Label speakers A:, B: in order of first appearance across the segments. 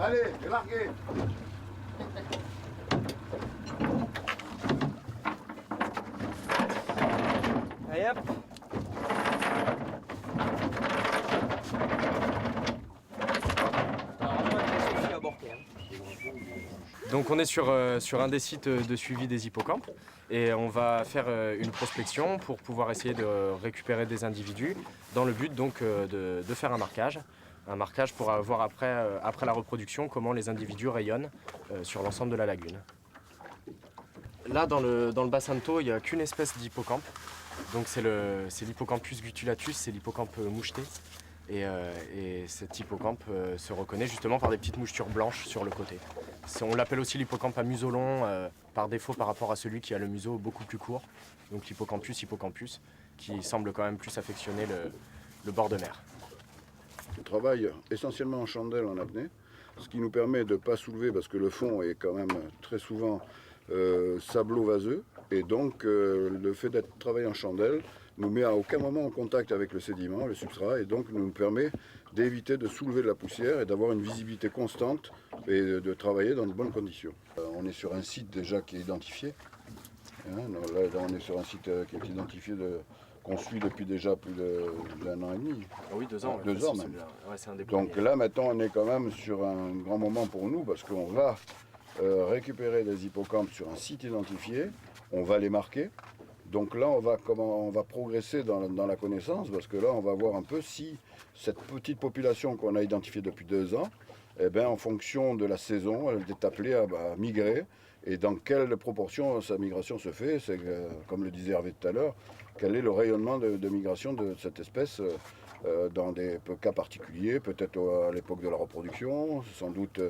A: Allez, larguez.
B: Allez hop.
C: Donc on est sur un des sites de suivi des hippocampes et on va faire une prospection pour pouvoir essayer de récupérer des individus dans le but donc de faire un marquage pour voir après la reproduction comment les individus rayonnent sur l'ensemble de la lagune. Là dans le bassin de Thau, il n'y a qu'une espèce d'hippocampe, donc c'est l'Hippocampus gutulatus, c'est l'hippocampe moucheté. Et cet hippocampe se reconnaît justement par des petites mouchetures blanches sur le côté. On l'appelle aussi l'hippocampe à museau long, par défaut par rapport à celui qui a le museau beaucoup plus court. Donc l'hippocampus hippocampus, qui semble quand même plus affectionner le bord de mer.
A: On travaille essentiellement en chandelle en apnée, ce qui nous permet de ne pas soulever parce que le fond est quand même très souvent sablo-vaseux. Et donc le fait d'être travaillé en chandelle nous met à aucun moment en contact avec le sédiment, le substrat, et donc nous permet d'éviter de soulever de la poussière et d'avoir une visibilité constante et de travailler dans de bonnes conditions. On est sur un site déjà qui est identifié. Là, on est sur un site qui est identifié, qu'on suit depuis déjà plus d'un an et demi.
C: Ah oui, 2 ans.
A: 2 ans même.
C: Ouais, c'est un des
A: Donc
C: premiers.
A: là maintenant on est quand même sur un grand moment pour nous parce qu'on va récupérer des hippocampes sur un site identifié, on va les marquer. Donc là, on va progresser dans la connaissance, parce que là, on va voir un peu si cette petite population qu'on a identifiée depuis 2 ans, eh bien, en fonction de la saison, elle est appelée à migrer. Et dans quelle proportion sa migration se fait, c'est comme le disait Hervé tout à l'heure, quel est le rayonnement de migration de cette espèce dans des cas particuliers, peut-être à l'époque de la reproduction, sans doute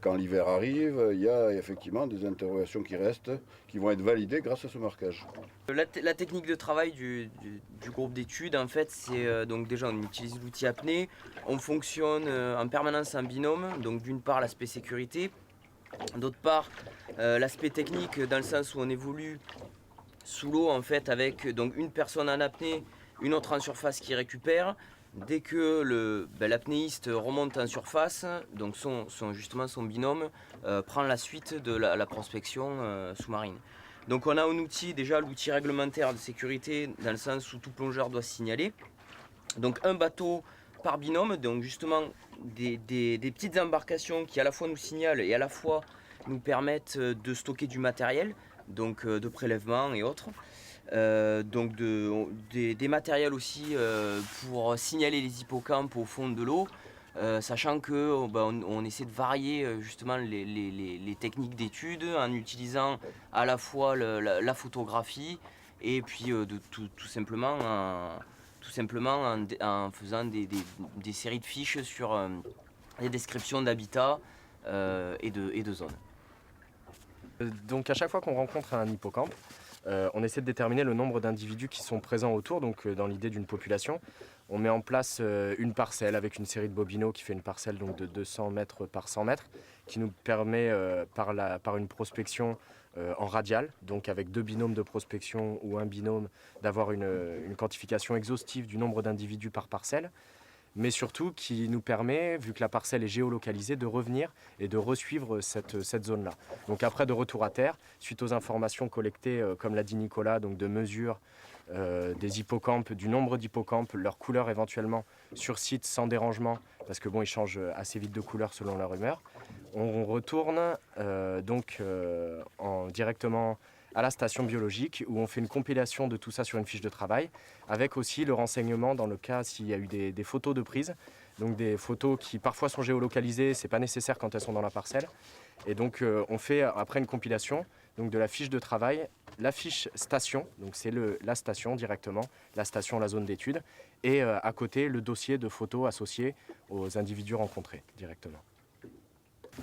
A: quand l'hiver arrive. Il y a effectivement des interrogations qui restent, qui vont être validées grâce à ce marquage.
B: La technique de travail du groupe d'études, en fait, c'est donc déjà on utilise l'outil apnée, on fonctionne en permanence en binôme, donc d'une part l'aspect sécurité, d'autre part l'aspect technique dans le sens où on évolue sous l'eau en fait avec donc une personne en apnée, une autre en surface qui récupère. Dès que l'apnéiste remonte en surface, donc justement son binôme prend la suite de la prospection sous-marine. Donc on a un outil, déjà l'outil réglementaire de sécurité, dans le sens où tout plongeur doit se signaler. Donc un bateau par binôme, donc justement des petites embarcations qui à la fois nous signalent et à la fois nous permettent de stocker du matériel, donc de prélèvement et autres. Donc des matériels aussi pour signaler les hippocampes au fond de l'eau, sachant que on essaie de varier justement les techniques d'étude en utilisant à la fois la photographie et puis tout simplement en faisant des séries de fiches sur les descriptions d'habitat et de zones.
C: Donc à chaque fois qu'on rencontre un hippocampe, on essaie de déterminer le nombre d'individus qui sont présents autour, donc dans l'idée d'une population. On met en place une parcelle avec une série de bobinaux qui fait une parcelle donc, de 200 mètres par 100 mètres, qui nous permet par une prospection en radial, donc avec 2 binômes de prospection ou un binôme, d'avoir une quantification exhaustive du nombre d'individus par parcelle, mais surtout qui nous permet, vu que la parcelle est géolocalisée, de revenir et de resuivre cette zone-là. Donc après, de retour à terre, suite aux informations collectées, comme l'a dit Nicolas, donc de mesures des hippocampes, du nombre d'hippocampes, leur couleur éventuellement sur site sans dérangement, parce que bon, ils changent assez vite de couleur selon leur humeur. On retourne directement à la station biologique où on fait une compilation de tout ça sur une fiche de travail, avec aussi le renseignement dans le cas s'il y a eu des photos de prise, donc des photos qui parfois sont géolocalisées, c'est pas nécessaire quand elles sont dans la parcelle. Et donc on fait après une compilation donc de la fiche de travail la fiche station, donc c'est la station directement, la station, la zone d'étude, et à côté le dossier de photos associé aux individus rencontrés directement.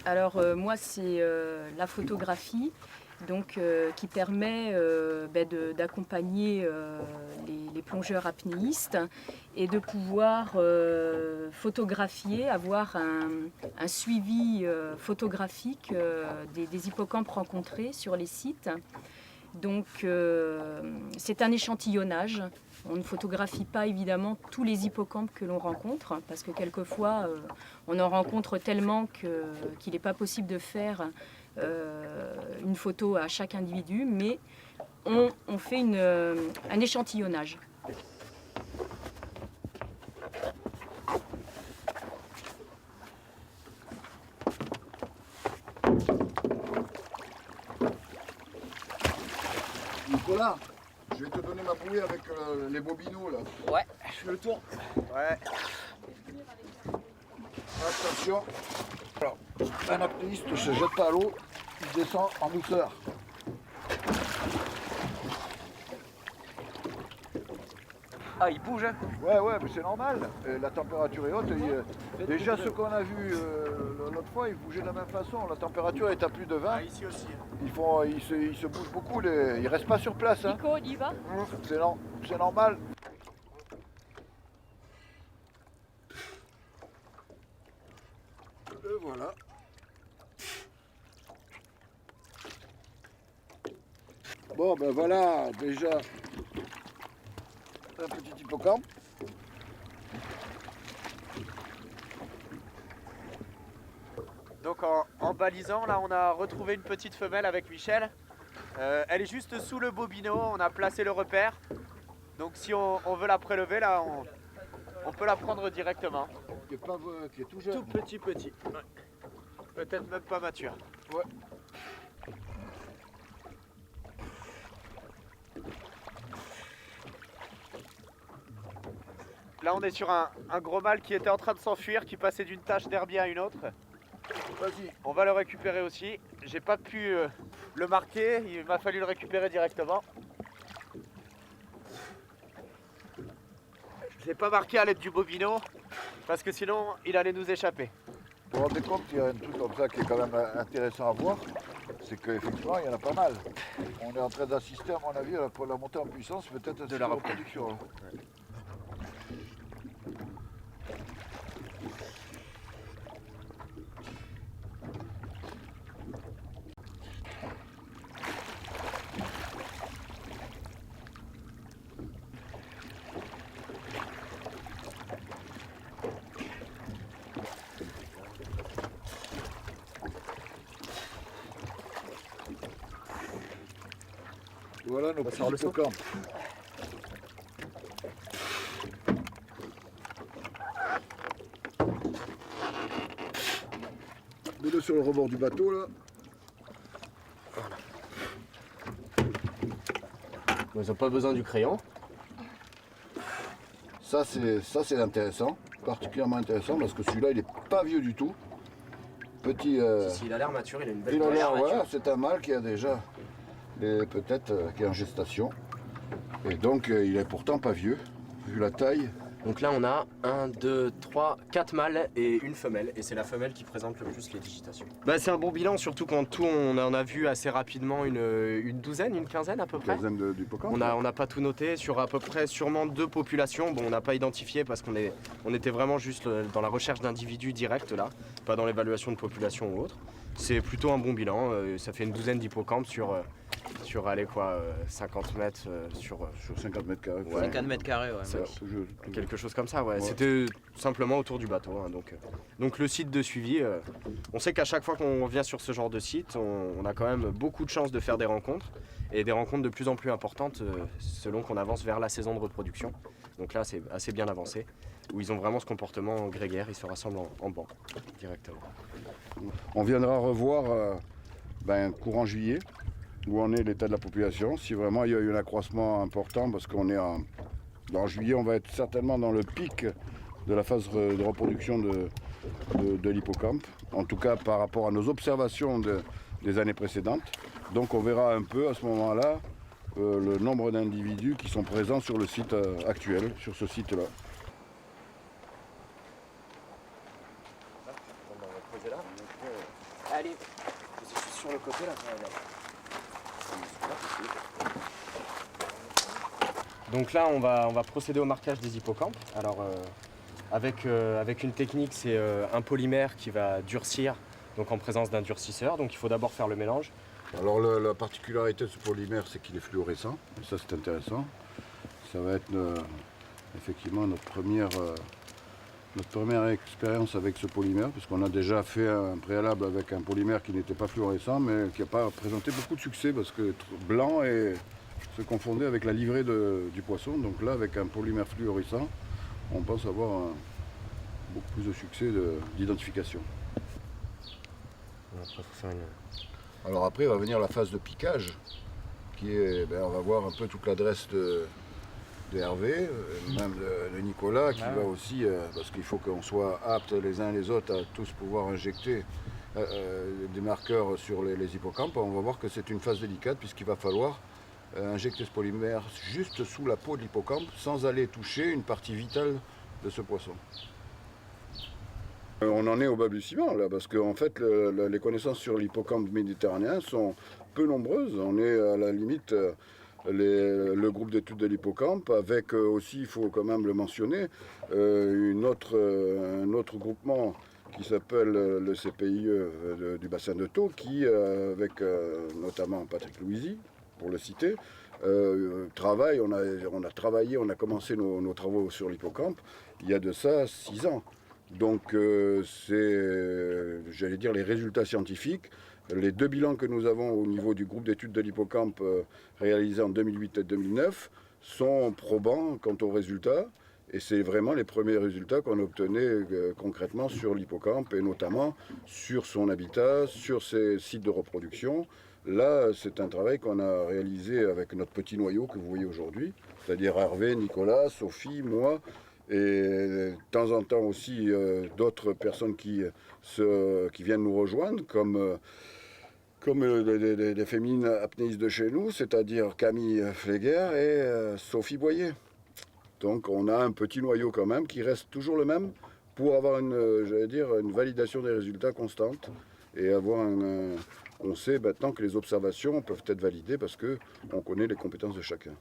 D: Alors moi c'est la photographie donc, qui permet d'accompagner les plongeurs apnéistes et de pouvoir photographier, avoir un suivi photographique des hippocampes rencontrés sur les sites. Donc c'est un échantillonnage. On ne photographie pas évidemment tous les hippocampes que l'on rencontre parce que quelquefois on en rencontre tellement qu'il n'est pas possible de faire une photo à chaque individu, mais on fait un échantillonnage.
A: Nicolas, je vais te donner ma bouée avec les bobineaux là.
B: Ouais, je fais le tour.
A: Ouais. Attention. Alors, un apnéiste ne se jette pas à l'eau, il descend en douceur.
B: Ah, il bouge hein.
A: Ouais, mais c'est normal. La température est haute. Déjà, ce qu'on a vu l'autre fois, ils bougeaient de la même façon. La température est à plus de 20.
C: Ah, ici aussi.
A: Ils se bougent beaucoup. Ils restent pas sur place. Hein.
D: Nico, on y va ?
A: C'est normal. Et voilà. Bon, ben voilà, déjà un petit hippocampe.
E: Donc en balisant, là on a retrouvé une petite femelle avec Michel. Elle est juste sous le bobino, on a placé le repère. Donc si on veut la prélever, là on peut la prendre directement.
A: Qui est tout jeune.
E: Tout petit. Ouais. Peut-être même pas mature.
A: Ouais.
E: Là on est sur un gros mâle qui était en train de s'enfuir, qui passait d'une tache d'herbier à une autre.
A: Vas-y.
E: On va le récupérer aussi. J'ai pas pu le marquer, il m'a fallu le récupérer directement. Je l'ai pas marqué à l'aide du bobino parce que sinon il allait nous échapper.
A: Vous vous rendez compte qu'il y a un truc comme ça qui est quand même intéressant à voir, c'est qu'effectivement il y en a pas mal. On est en train d'assister à mon avis pour la montée en puissance peut-être de la reproduction. Hein. Ouais. Voilà nos petits hippocampes. Mets-le sur le rebord du bateau là.
C: Ils n'ont pas besoin du crayon.
A: Ça c'est intéressant, particulièrement intéressant parce que celui-là il est pas vieux du tout. Petit.
C: Si, il a l'air mature, il a une belle
A: Il a l'air,
C: mature.
A: voilà, c'est un mâle qui a déjà peut-être qui est en gestation. Et donc il est pourtant pas vieux, vu la taille.
C: Donc là on a 1, 2, 3, 4 mâles et une femelle. Et c'est la femelle qui présente le plus les digitations. Bah, c'est un bon bilan, surtout quand tout on en a vu assez rapidement une douzaine, une quinzaine à peu près.
A: Quinzaine d'hippocampes.
C: On n'a pas tout noté, sur à peu près sûrement 2 populations. Bon, on n'a pas identifié parce on était vraiment juste dans la recherche d'individus directs là, pas dans l'évaluation de population ou autre. C'est plutôt un bon bilan, ça fait une douzaine d'hippocampes sur allez quoi, 50 mètres sur
A: 50 mètres carrés.
C: Ouais.
B: 50 mètres carrés, ouais.
C: quelque chose comme ça, ouais.
A: Ouais.
C: C'était simplement autour du bateau. Hein, donc le site de suivi, on sait qu'à chaque fois qu'on vient sur ce genre de site, on a quand même beaucoup de chances de faire des rencontres et des rencontres de plus en plus importantes selon qu'on avance vers la saison de reproduction. Donc là, c'est assez bien avancé, où ils ont vraiment ce comportement grégaire, ils se rassemblent en banc directement.
A: On viendra revoir courant juillet où en est l'état de la population, si vraiment il y a eu un accroissement important, parce qu'on est en juillet, on va être certainement dans le pic de la phase de reproduction de l'hippocampe, en tout cas par rapport à nos observations des années précédentes. Donc on verra un peu à ce moment-là le nombre d'individus qui sont présents sur le site actuel, sur ce site-là.
C: Allez, sur le côté là. Donc là, on va procéder au marquage des hippocampes. Alors, avec une technique, c'est un polymère qui va durcir, donc en présence d'un durcisseur. Donc il faut d'abord faire le mélange.
A: Alors la particularité de ce polymère, c'est qu'il est fluorescent, et ça c'est intéressant. Ça va être effectivement notre première expérience avec ce polymère, puisqu'on a déjà fait un préalable avec un polymère qui n'était pas fluorescent, mais qui n'a pas présenté beaucoup de succès, parce que blanc se confondait avec la livrée du poisson. Donc là, avec un polymère fluorescent, on pense avoir beaucoup plus de succès d'identification. Alors après va venir la phase de piquage, qui est, on va voir un peu toute l'adresse de Hervé, même de Nicolas, qui va aussi, parce qu'il faut qu'on soit aptes les uns les autres à tous pouvoir injecter des marqueurs sur les hippocampes. On va voir que c'est une phase délicate, puisqu'il va falloir injecter ce polymère juste sous la peau de l'hippocampe, sans aller toucher une partie vitale de ce poisson. On en est au balbutiement là, parce qu'en fait les connaissances sur l'hippocampe méditerranéen sont peu nombreuses. On est à la limite le groupe d'études de l'hippocampe, avec aussi, il faut quand même le mentionner, un autre groupement qui s'appelle le CPIE du bassin de Thau, qui, avec notamment Patrick Louisy, pour le citer, travaille. On a commencé nos travaux sur l'hippocampe il y a de ça 6 ans. Donc j'allais dire, les résultats scientifiques, les 2 bilans que nous avons au niveau du groupe d'études de l'hippocampe réalisés en 2008 et 2009 sont probants quant aux résultats. Et c'est vraiment les premiers résultats qu'on obtenait concrètement sur l'hippocampe, et notamment sur son habitat, sur ses sites de reproduction. Là, c'est un travail qu'on a réalisé avec notre petit noyau que vous voyez aujourd'hui, c'est-à-dire Hervé, Nicolas, Sophie, moi, et de temps en temps aussi d'autres personnes qui viennent nous rejoindre, comme des féminines apnéistes de chez nous, c'est-à-dire Camille Fleguer et Sophie Boyer. Donc on a un petit noyau quand même qui reste toujours le même pour avoir une validation des résultats constante, et avoir on sait maintenant que les observations peuvent être validées parce qu'on connaît les compétences de chacun.